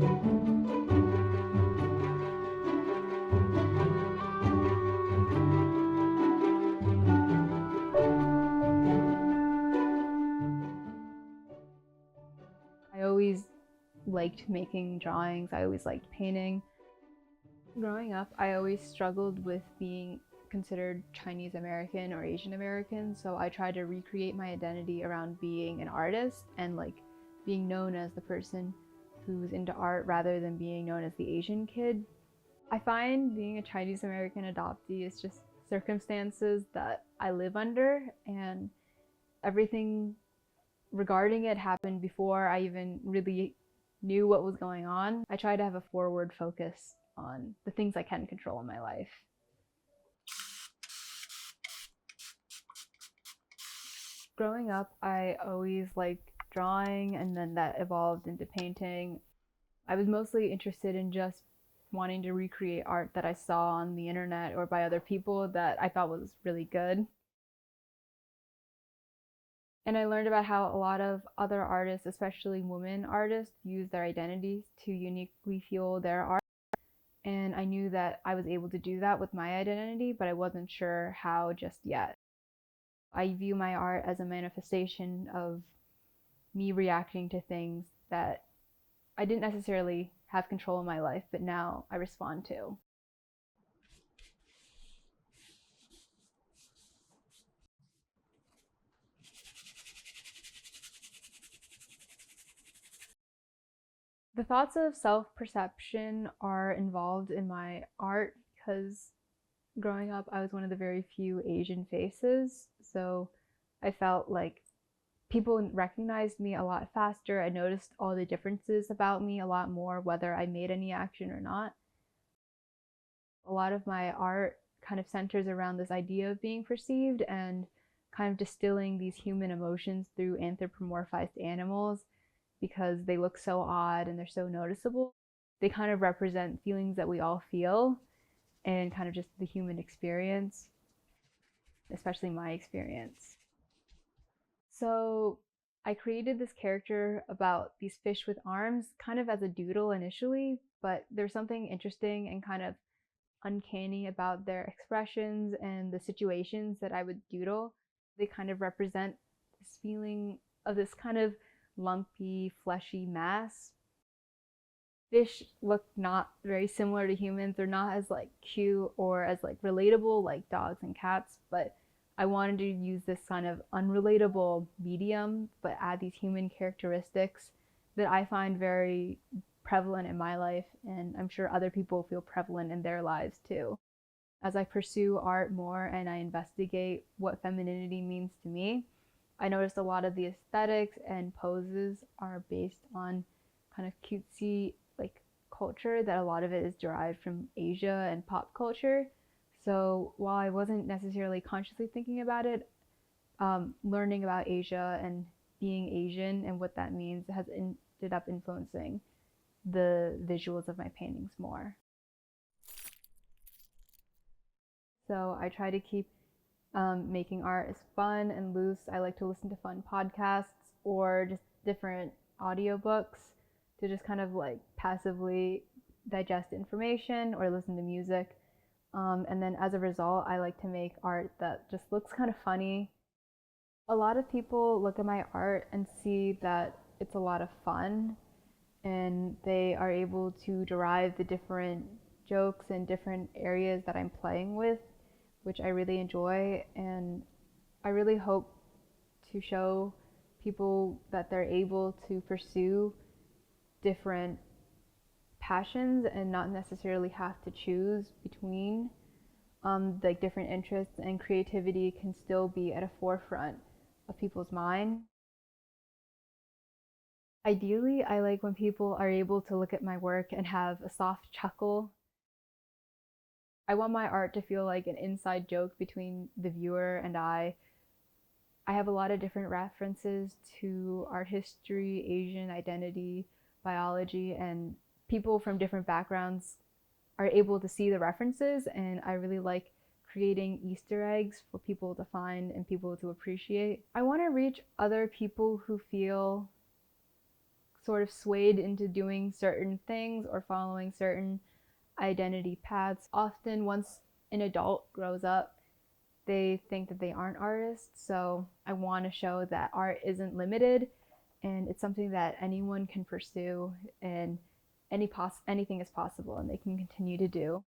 I always liked making drawings. I always liked painting. Growing up, I always struggled with being considered Chinese American or Asian American, so I tried to recreate my identity around being an artist and being known as the person who's into art rather than being known as the Asian kid. I find being a Chinese American adoptee is just circumstances that I live under, and everything regarding it happened before I even really knew what was going on. I try to have a forward focus on the things I can control in my life. Growing up, I always liked drawing, and then that evolved into painting. I was mostly interested in just wanting to recreate art that I saw on the internet or by other people that I thought was really good. And I learned about how a lot of other artists, especially women artists, use their identities to uniquely fuel their art. And I knew that I was able to do that with my identity, but I wasn't sure how just yet. I view my art as a manifestation of me reacting to things that I didn't necessarily have control in my life, but now I respond to. The thoughts of self perception are involved in my art because growing up, I was one of the very few Asian faces. So I felt like people recognized me a lot faster. I noticed all the differences about me a lot more, whether I made any action or not. A lot of my art kind of centers around this idea of being perceived and kind of distilling these human emotions through anthropomorphized animals because they look so odd and they're so noticeable. They kind of represent feelings that we all feel and kind of just the human experience, especially my experience. So I created this character about these fish with arms kind of as a doodle initially, but there's something interesting and kind of uncanny about their expressions and the situations that I would doodle. They kind of represent this feeling of this kind of lumpy, fleshy mass. Fish look not very similar to humans. They're not as cute or as relatable like dogs and cats, but I wanted to use this kind of unrelatable medium but add these human characteristics that I find very prevalent in my life, and I'm sure other people feel prevalent in their lives too. As I pursue art more and I investigate what femininity means to me, I noticed a lot of the aesthetics and poses are based on kind of cutesy culture, that a lot of it is derived from Asia and pop culture. So while I wasn't necessarily consciously thinking about it, learning about Asia and being Asian and what that means has ended up influencing the visuals of my paintings more. So I try to keep making art as fun and loose. I like to listen to fun podcasts or just different audiobooks to just kind of passively digest information or listen to music. And then as a result, I like to make art that just looks kind of funny. A lot of people look at my art and see that it's a lot of fun, and they are able to derive the different jokes and different areas that I'm playing with, which I really enjoy. And I really hope to show people that they're able to pursue different passions and not necessarily have to choose between different interests, and creativity can still be at a forefront of people's mind. Ideally, I like when people are able to look at my work and have a soft chuckle. I want my art to feel like an inside joke between the viewer and I. I have a lot of different references to art history, Asian identity, biology, and people from different backgrounds are able to see the references, and I really like creating Easter eggs for people to find and people to appreciate. I want to reach other people who feel sort of swayed into doing certain things or following certain identity paths. Often, once an adult grows up, they think that they aren't artists. So I want to show that art isn't limited and it's something that anyone can pursue, and anything is possible and they can continue to do.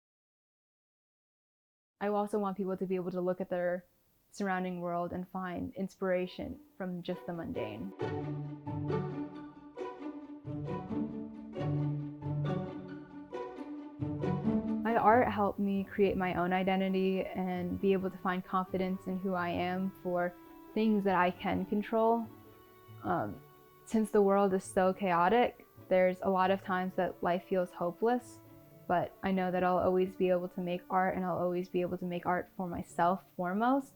I also want people to be able to look at their surrounding world and find inspiration from just the mundane. My art helped me create my own identity and be able to find confidence in who I am for things that I can control. Since the world is so chaotic, there's a lot of times that life feels hopeless, but I know that I'll always be able to make art, and I'll always be able to make art for myself foremost.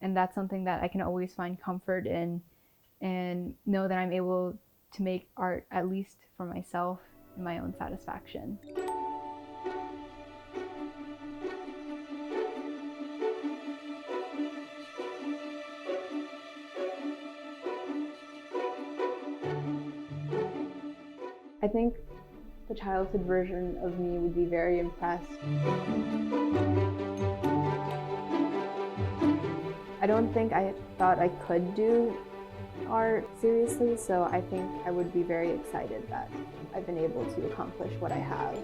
And that's something that I can always find comfort in, and know that I'm able to make art at least for myself and my own satisfaction. I think the childhood version of me would be very impressed. I don't think I thought I could do art seriously, so I think I would be very excited that I've been able to accomplish what I have.